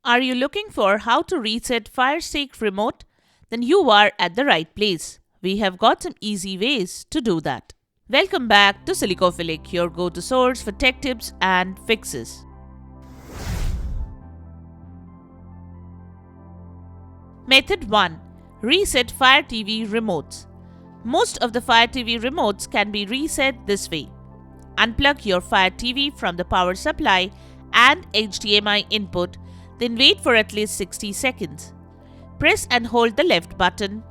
Are you looking for how to reset Fire Stick remote? Then you are at the right place. We have got some easy ways to do that. Welcome back to Silicophilic, your go-to source for tech tips and fixes. Method 1. Reset Fire TV remotes. Most of the Fire TV remotes can be reset this way. Unplug your Fire TV from the power supply and HDMI input, then wait for at least 60 seconds. Press and hold the left button,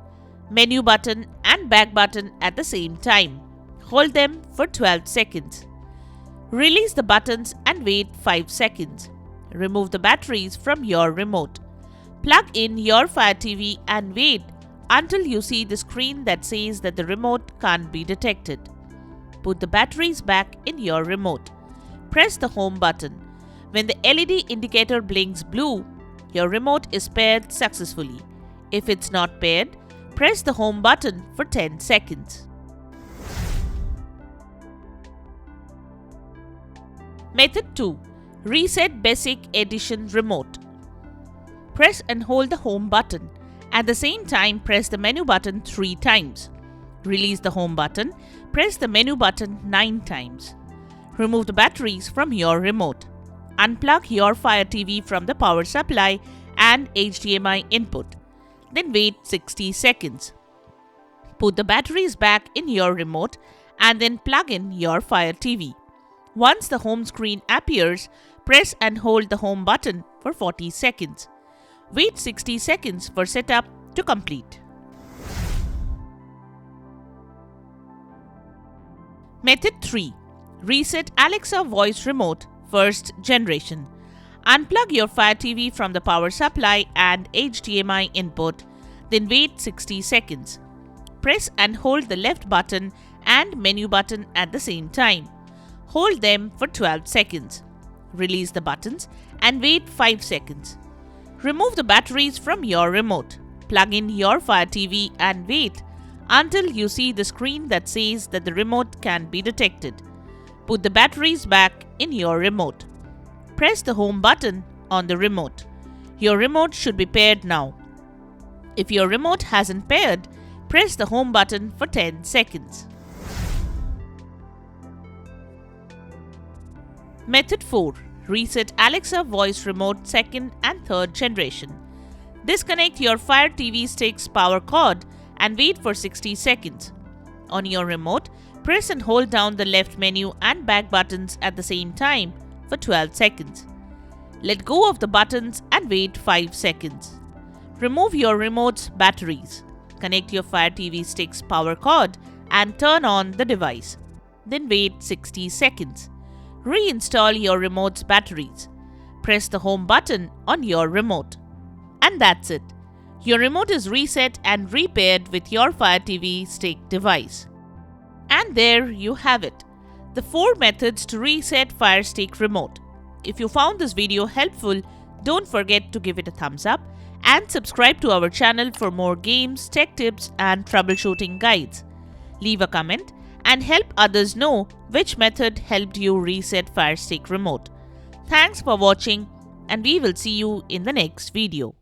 menu button and back button at the same time. Hold them for 12 seconds. Release the buttons and wait 5 seconds. Remove the batteries from your remote. Plug in your Fire TV and wait until you see the screen that says that the remote can't be detected. Put the batteries back in your remote. Press the home button. When the LED indicator blinks blue, your remote is paired successfully. If it's not paired, press the home button for 10 seconds. Method 2. Reset Basic Edition remote. Press and hold the home button. At the same time, press the menu button 3 times. Release the home button. Press the menu button 9 times. Remove the batteries from your remote. Unplug your Fire TV from the power supply and HDMI input. Then wait 60 seconds. Put the batteries back in your remote and then plug in your Fire TV. Once the home screen appears, press and hold the home button for 40 seconds. Wait 60 seconds for setup to complete. Method 3. Reset Alexa Voice Remote First Generation. Unplug your Fire TV from the power supply and HDMI input, then wait 60 seconds. Press and hold the left button and menu button at the same time. Hold them for 12 seconds. Release the buttons and wait 5 seconds. Remove the batteries from your remote. Plug in your Fire TV and wait until you see the screen that says that the remote can be detected. Put the batteries back in your remote. Press the home button on the remote. Your remote should be paired now. If your remote hasn't paired, press the home button for 10 seconds. Method 4. Reset Alexa Voice Remote Second and Third Generation. Disconnect your Fire TV Stick's power cord and wait for 60 seconds. On your remote, press and hold down the left menu and back buttons at the same time for 12 seconds. Let go of the buttons and wait 5 seconds. Remove your remote's batteries. Connect your Fire TV Stick's power cord and turn on the device. Then wait 60 seconds. Reinstall your remote's batteries. Press the home button on your remote. And that's it. Your remote is reset and repaired with your Fire TV Stick device. And there you have it. The 4 methods to reset Fire Stick remote. If you found this video helpful, don't forget to give it a thumbs up and subscribe to our channel for more games, tech tips and troubleshooting guides. Leave a comment and help others know which method helped you reset Fire Stick remote. Thanks for watching and we will see you in the next video.